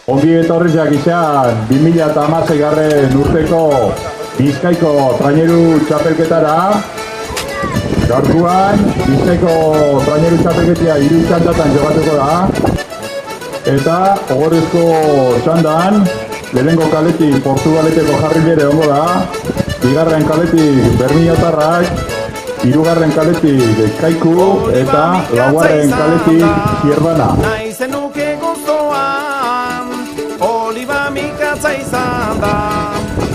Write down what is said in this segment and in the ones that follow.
Ongi etorriak izan 2016 urteko Bizkaiko traineru txapelketara. Gaurkoan Bizkaiko traineru txapelketea 3 txandatan jogatuko da. Eta ohorezko txandan lehenengo kaletik Portugaleteko jarrilere egongo da. Bigarren kaletik Bermiotarrak, hirugarren kaletik Kaiku eta laugarren kaletik Zierbana. Izan da,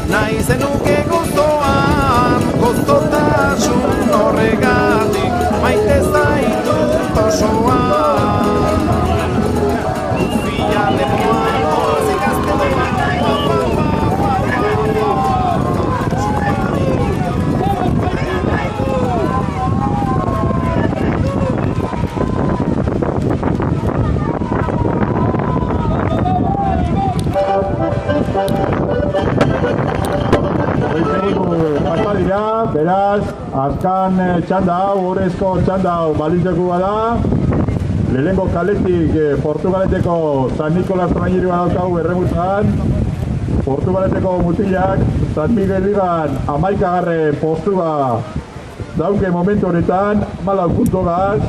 nahi zenuke gozoan, gozotasun horregatik, maite zaitut osoan. Guztia lepoan, horzik azteloan, beraz, azkan txanda hau, horrezko txanda hau balitzeko da. Lehenengo kaletik Portugaleteko San Nikolas trainerua daukagu erremutan. Portugaleteko mutilak San Miguel Ligan 11. postua dauke momentu honetan, 14 puntogaz.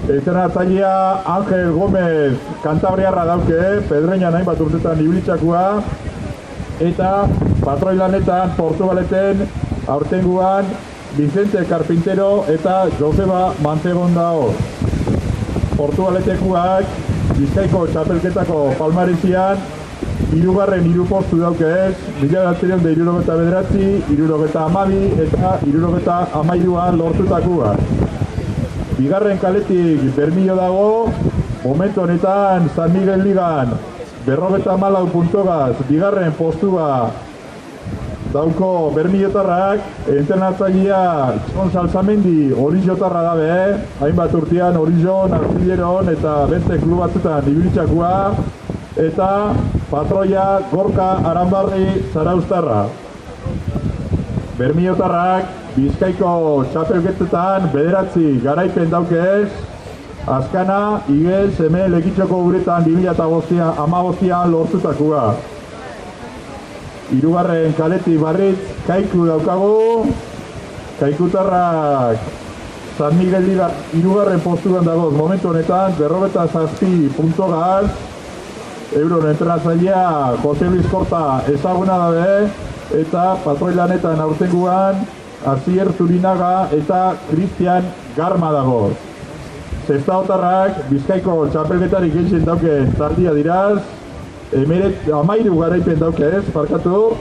Entrenatzailea Ángel Gómez Kantabriarra dauke, Pedreñan hainbat urtetan ibilitzakoa. Eta patroi lanetan Portugaleten aurtenguan Vicente Carpintero eta Joseba Mantegon dao. Portugaletekuak Bizkaiko txapelketako palmarizian 3. postu dauke ez, 1969, 1972 eta 1973an lortutakoak. Bigarren kaletik Bermio dago, momentu honetan San Miguel Ligan 54 puntogaz, bigarren postua dauko Bermiotarrak. Entrenatzailea Txon Salzamendi Oriziotarra dabe, hainbat urtean Orizion, Artilleron eta beste klub batzutan ibilitzakoa, eta patroia Gorka Aranbarri Zarauztarra. Bermiotarrak Bizkaiko txapelketetan 9 garaipen daukez, azkana Igel Seme Lekitzoko uretan 2015an lortutakoa. Hirugarren kaletik Barritz Kaiku daukagu. Kaikutarrak San Miguel Liga 3. postuan dagoz momentu honetan, 47 puntogaz. Euron entrenatzailea Jose Luis Korta ezaguna dabe, eta patroi lanetan aurtenguan Asier Zurinaga eta Cristian Garma dagoz. Zestaotarrak Bizkaiko txapelketarik gehien dauken tardia diraz, 13 garaipen daukez, parkatu,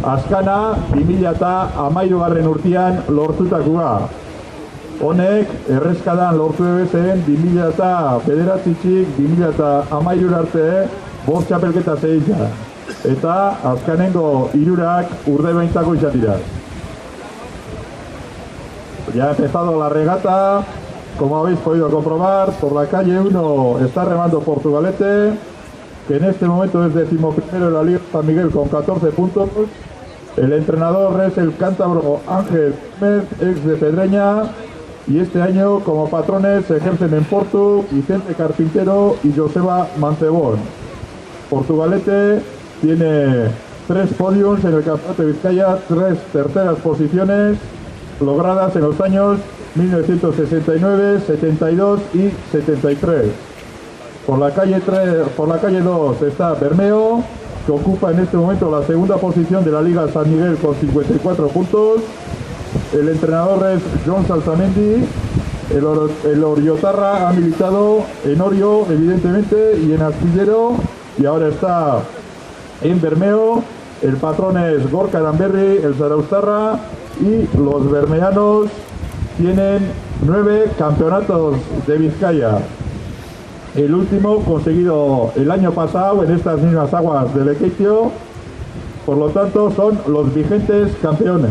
azkana 2013 urtean lortutakoa. Honek errezkadan lortu ebezen 2009-tik 2013 arte 5 txapelketa zeitza. Eta azkanengo 3 Urdaibaintzako izan dira. Ya ha empezado la regata, como habéis podido comprobar, por la calle 1 está remando Portugalete, que en este momento es 11º en la Liga San Miguel con 14 puntos. El entrenador es el cántabro Ángel Gómez, ex de Pedreña, y este año como patrones se ejercen en Porto Vicente Carpintero y Joseba Mantebón. Portugalete tiene 3 podiums en el Campeonato de Vizcaya, 3 terceras posiciones logradas en los años 1969, 72 y 73. Por la calle 2 está Bermeo, que ocupa en este momento la 2ª posición de la Liga San Miguel con 54 puntos. El entrenador es John Salzamendi. El Oriotarra ha militado en Orio, evidentemente, y en Astillero, y ahora está en Bermeo. El patrón es Gorka Aranberri, el Zarauztarra, y los bermeanos tienen 9 campeonatos de Vizcaya. El último conseguido el año pasado en estas mismas aguas de Lekeitio, por lo tanto son los vigentes campeones.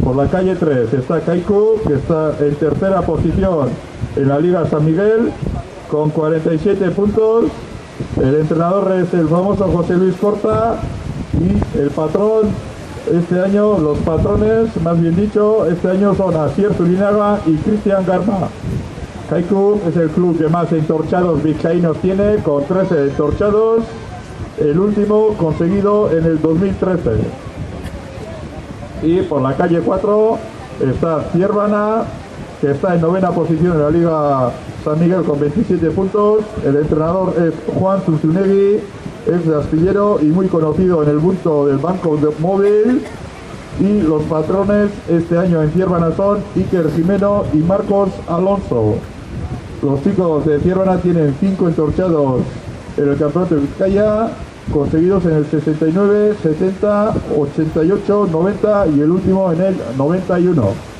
Por la calle 3 está Kaiku, que está en 3ª posición en la Liga San Miguel con 47 puntos. El entrenador es el famoso José Luis Corta, y el patrón, este año, los patrones, más bien dicho, este año son Asier Zurinaga y Cristian Garma. Kaiku es el club que más entorchados vizcaínos tiene, con 13 entorchados. el último conseguido en el 2013. Y por la calle 4 está Ciervana, que está en 9ª posición en la Liga San Miguel con 27 puntos. El entrenador es Juan Zunzunegui, ex de Astillero y muy conocido en el mundo del banco móvil. Y los patrones este año en Ciervana son Iker Jimeno y Marcos Alonso. Los chicos de Ciervana tienen 5 entorchados en el campeonato de Vizcaya, conseguidos en el 69, 70, 88, 90 y el último en el 91.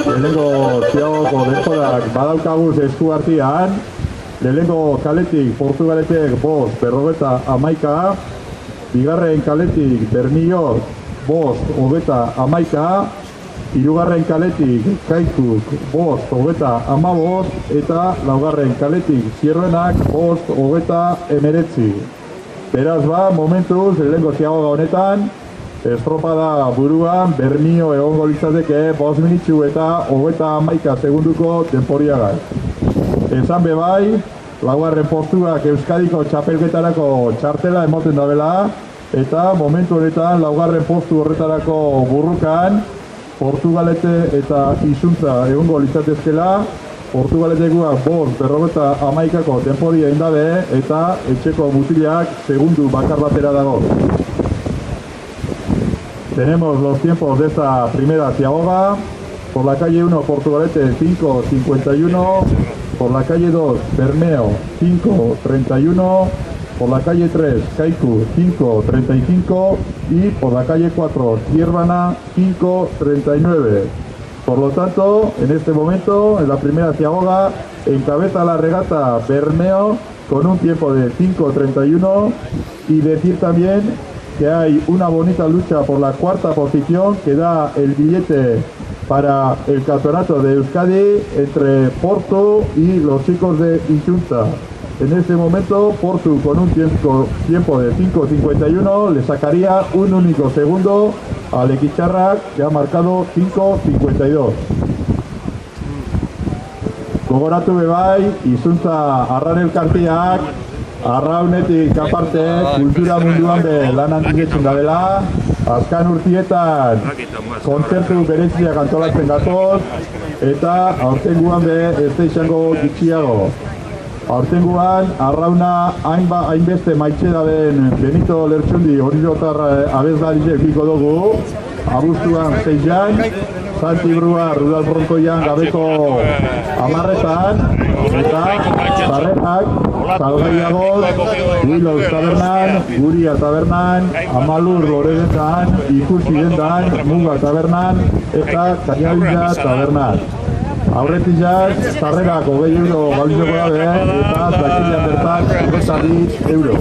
Lehenengo ziagoko denborak badaukaguz esku artean, lehenengo kaletik Portugaletek 5:51, bigarren kaletik Bermioz 5:11, hirugarren kaletik Kaikuk 5:15 eta laugarren kaletik Ziervenak 5:19. Beraz momentuz lehenengo ziagoga honetan, estropada buruan Bermio egongo litzateke 5 minutu eta 31 segunduko denporiagai. Esan bebai, laugarren postuak Euskadiko txapelketarako txartela emoten dabela, eta momentu honetan laugarren postu horretarako burrukan Portugalete eta Izuntza egongo litzatezkela. Portugaletekoak 5:51ko denporia indabe eta etxeko mutilak segundu bakar batera dago. Tenemos los tiempos de esta primera ziagoga. Por la calle 1 Portugalete 5:51, por la calle 2 Bermeo 5:31, por la calle 3 Kaiku 5:35 y por la calle 4 Ciervana 5:39. Por lo tanto, en este momento, en la primera ziagoga, encabeza la regata Bermeo con un tiempo de 5:31, y decir también que hay una bonita lucha por la cuarta posición que da el billete para el campeonato de Euskadi entre Porto y los chicos de Izuntza. En este momento, Porto con un tiempo de 5:51 le sacaría un único segundo al Equicharrak, que ha marcado 5:52. Gogoratu bebai, Izuntza arran elkartiak, arraunetik aparte, kultura munduan be lan handitzen dabela, azkan urtietan kontzertu bereziak antolatzen gatoz, eta aurtenguan be ez da izango gutxiago. Aurtenguan, arrauna hainbeste maitxe daben Benito Lertxundi horizotar abezdariek biko dugu, abuztuan 6an, Santi Brua Rudal Bronkoian gabeko 10etan, eta Zarrenak, Salgaiagoz, Willows Tabernan, Guria Tabernan, Amalur Loredetan, Ikusi dendan, Muga Tabernan, eta Kainabila Tabernan. Aurretizak, Zarrenak 20 euro balioko dabe, eta Zakilian bertan 20 euro.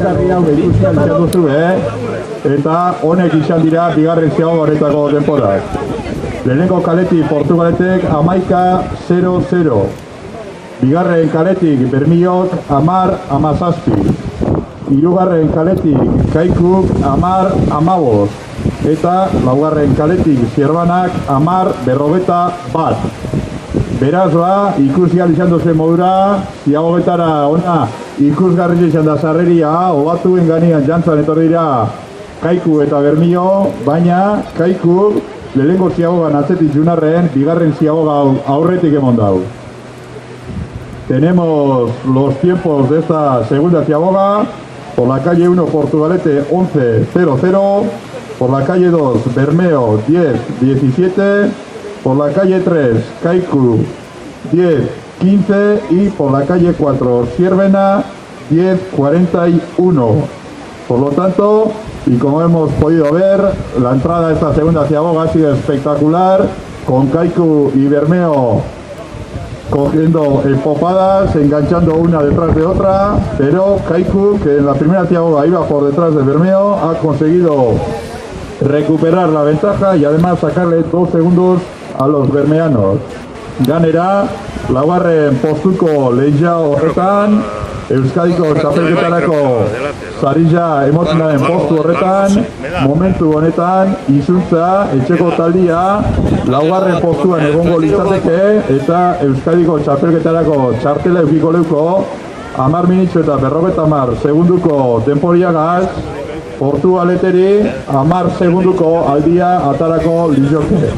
ikusgarri hau ikusia izan duzu, eta honek izan dira bigarren ziago horretako denporak. Lehenengo kaletik Portugaletek 11-0-0. Bigarren kaletik Bermiok 10-17. Hirugarren kaletik Kaikuk 10-15. Eta laugarren kaletik Zierbanak 10-41. Beraz ikusial izan duzen modura, ziagoetara ona ikusgarri izan da sarreria, obatuen ganian jantzan etorri dira Kaiku eta Bermio, baina Kaiku lehenengo ziagogan atzetik junarren, bigarren ziagoga aurretik emon dau. Tenemos los tiempos de esta segunda ziagoga. Por la calle 1 Portugalete 11-0-0, por la calle 2 Bermeo 10-17, por la calle 3 Kaiku 10-15 y por la calle 4 Zierbena 10-41. Por lo tanto, y como hemos podido ver, la entrada de esta segunda ciagoga ha sido espectacular, con Kaiku y Bermeo cogiendo empopadas, enganchando una detrás de otra, pero Kaiku, que en la primera ciagoga iba por detrás de Bermeo, ha conseguido recuperar la ventaja y además sacarle 2 segundos a los bermeanos. Ganera, laugarren postuko lehia horretan, Euskadiko txapelketarako sarilla emotzionaren postu horretan, momentu honetan, izuntza, etxeko taldia, laugarren postuan egongo litzateke, eta Euskadiko txapelketarako txartela eukiko leuko, 10 minitxo eta 50 segunduko temporriagaz, Portugaleteri 10 segunduko aldia atarako lizoke.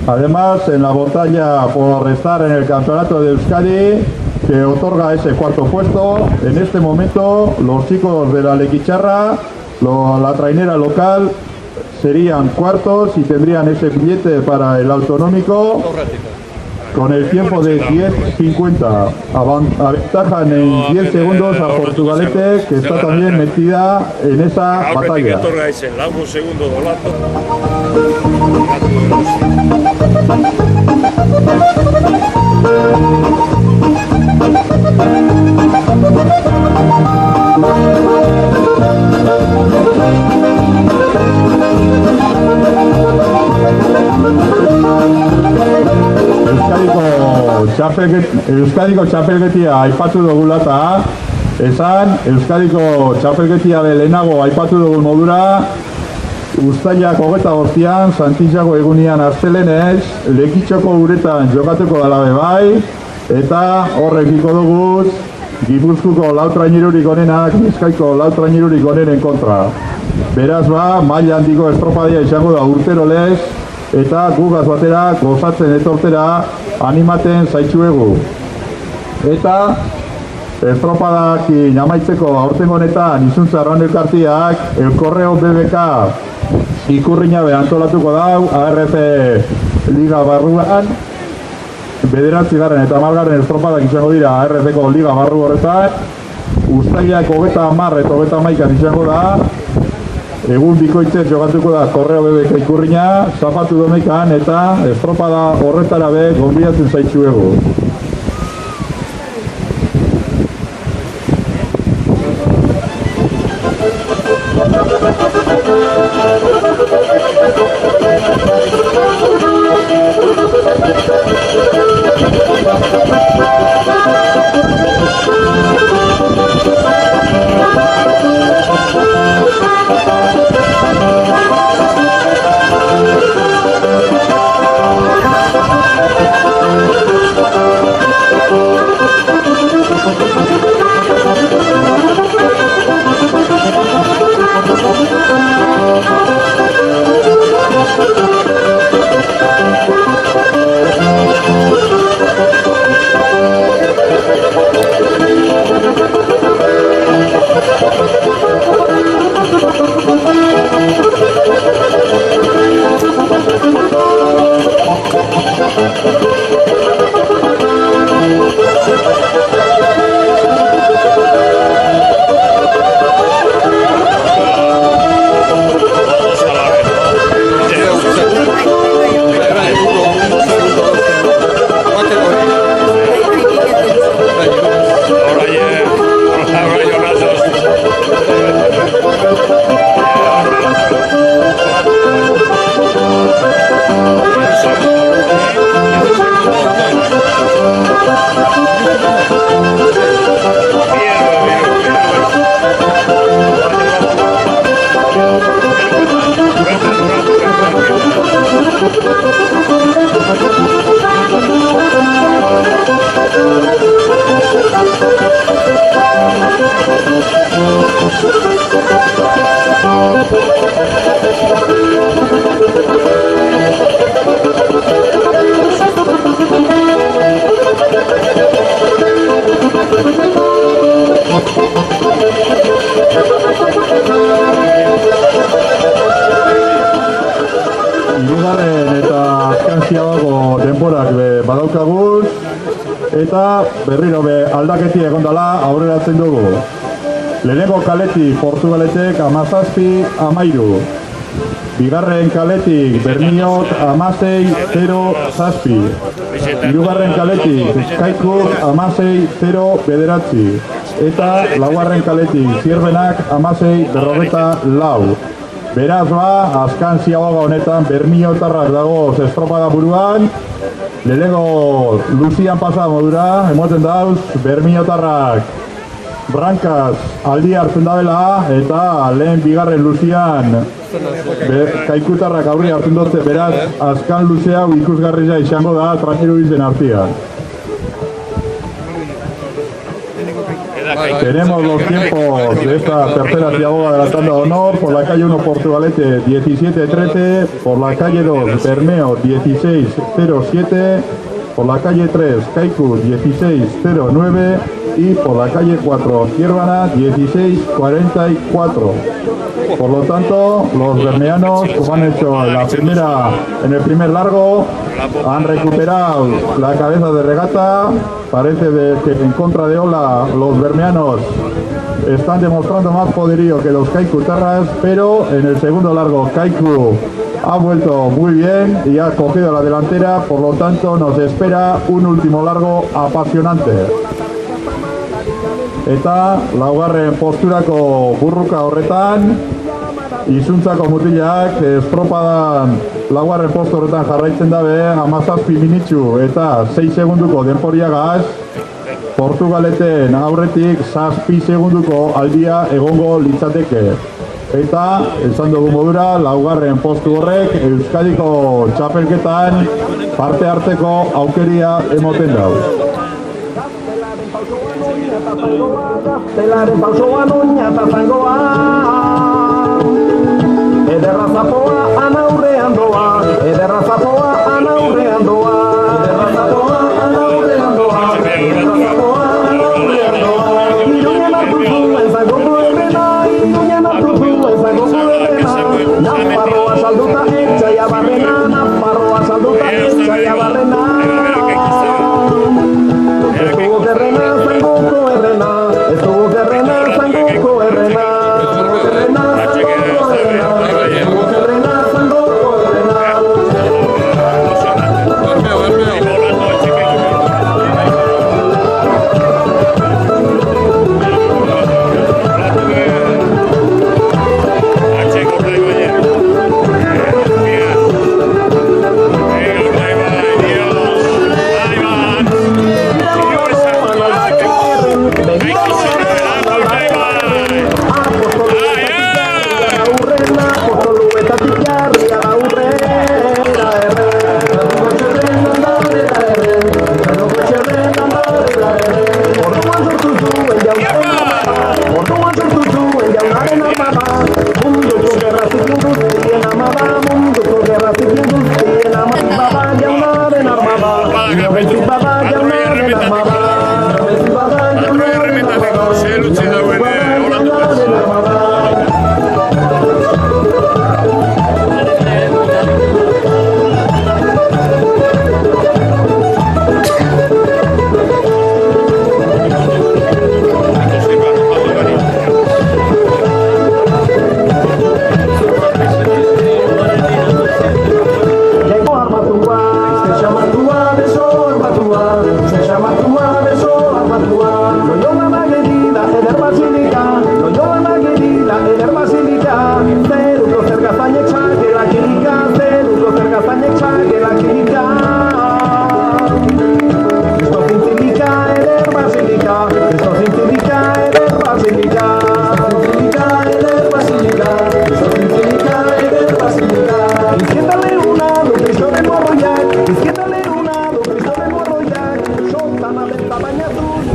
Además, en la batalla por estar en el campeonato de Euskadi, que otorga ese cuarto puesto, en este momento los chicos de la Lequicharra, la trainera local, serían cuartos y tendrían ese billete para el autonómico con el tiempo de 10:50. Aventajan en 10 segundos a Portugalete, que está también metida en esa batalla. Euskadiko txapelketia aipatu dugula eta esan, Euskadiko txapelketia lehenago aipatu dugun modura, Uztailak 25an, Santiago egunian astelenez, Lekitxoko uretan jokatuko dalabe bai, eta horrekiko duguz, Gipuzkuko lau trainerurik onenak, Bizkaiko lau trainerurik onenen kontra. Beraz maila handiko estropadia izango da urtero lez, eta gugaz batera, gozatzen etortera, animaten zaitxuegu. Eta estropadak namaitzeko aurtengo honetan izuntza arran elkartiak, El Correo BBK ikurriñabe antolatuko dau, ARF Liga barruan, 9. eta 10. estropadak izango dira ARF-ko Liga barru horretan, Uztailak 30 eta 31 izango da, egun bikoitzez jokatuko da Correo BBK ikurriña, zapatu domekan eta estropada horretara be gonbidatzen zaitxuego. Eta berriro aldaketi egondala aurreratzen dugu. Lehenengo kaletik Portugaletek 17-13. Bigarren kaletik Bermiok 16-0-7. Hirugarren kaletik Kaikuk 16-0-9. Eta laugarren kaletik Zierbenak 16-54. Beraz azkan ziagoga honetan Bermiotarrak dago estropada buruan. Lehenengo Luzian pasa modura, emoten dauz, Bermiotarrak brankaz aldi hartzen dabela eta lehen bigarren Luzian Kaikutarrak aurri hartzen dute, beraz azkan luzea ikusgarria izango da traineru izen artean. Tenemos los tiempos de esta tercera ciagoga de la tanda de honor. Por la calle 1 Portugalete 17-13, por la calle 2 Bermeo 16-07, por la calle 3 Kaiku 16-09 y por la calle 4 Ciervana 16-44. Por lo tanto, los bermeanos, como han hecho en el primer largo, han recuperado la cabeza de regata. Parece que en contra de Ola los bermeanos están demostrando más poderío que los Kaikutarras, pero en el segundo largo Kaiku ha vuelto muy bien y ha cogido la delantera, por lo tanto nos espera un último largo apasionante. Eta laugarren posturako burruka horretan, izuntzako mutilak estropadan laugarren postu horretan jarraitzen dabe 17 minitxu eta 6 segunduko denporiagaz, Portugaleten aurretik 7 segunduko aldia egongo litzateke. Eta, esan dugu modura, laugarren postu horrek Euskadiko txapelketan parte hartzeko aukeria emoten dau. Gaztelaren pausoan oinata zangoa, ederra zapoa anaurrean doa, ederra zapoa anaurrean doa, ederra zapoa anaurrean doa, ederra zapoa anaurrean doa. Iruñan hartu zuen zangoko errena, iruñan hartu zuen zangoko errena, Nafarroa salduta etxaia barrena, Nafarroa salduta etxaia barrena. Estuvo gerrena zangoko errena, estuvo gerrena zangoko errena, gerrena zangoko errena, estuvo gerrena zangoko errena.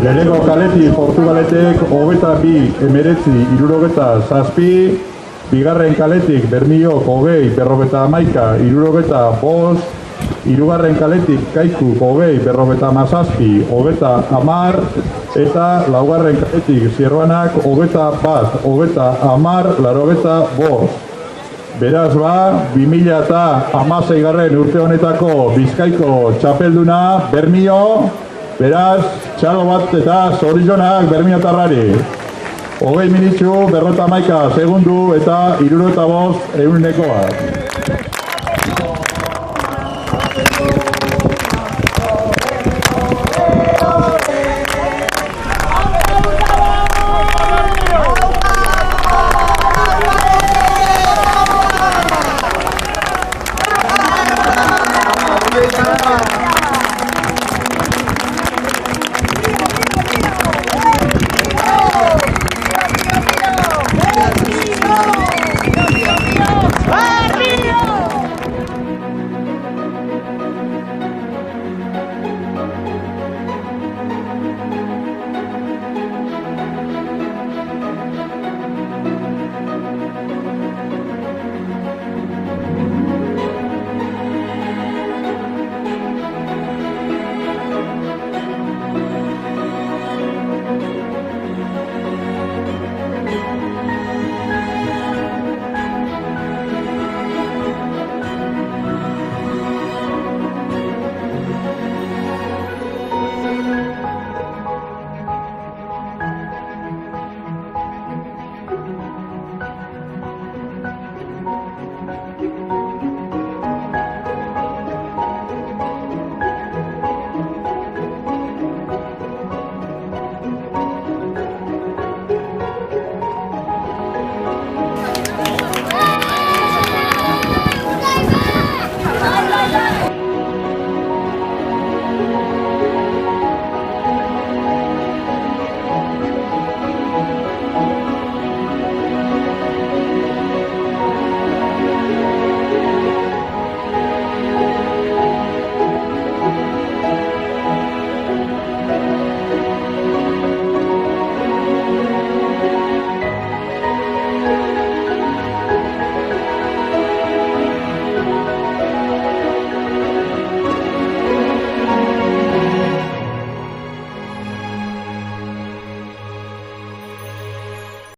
Lehenengo kaletik Portugaletek 22-19, bigarren kaletik Bermiok 20-51, hirugarren kaletik Kaikuk 20-17-10, eta laugarren kaletik Zierbanak 21-10-85. Beraz 2016 urte honetako Bizkaiko txapelduna Bermio, Beraz, txalo bat eta zorionak Bermeotarrari. 20 minutxu, 51 segundu eta 75 egunekoak.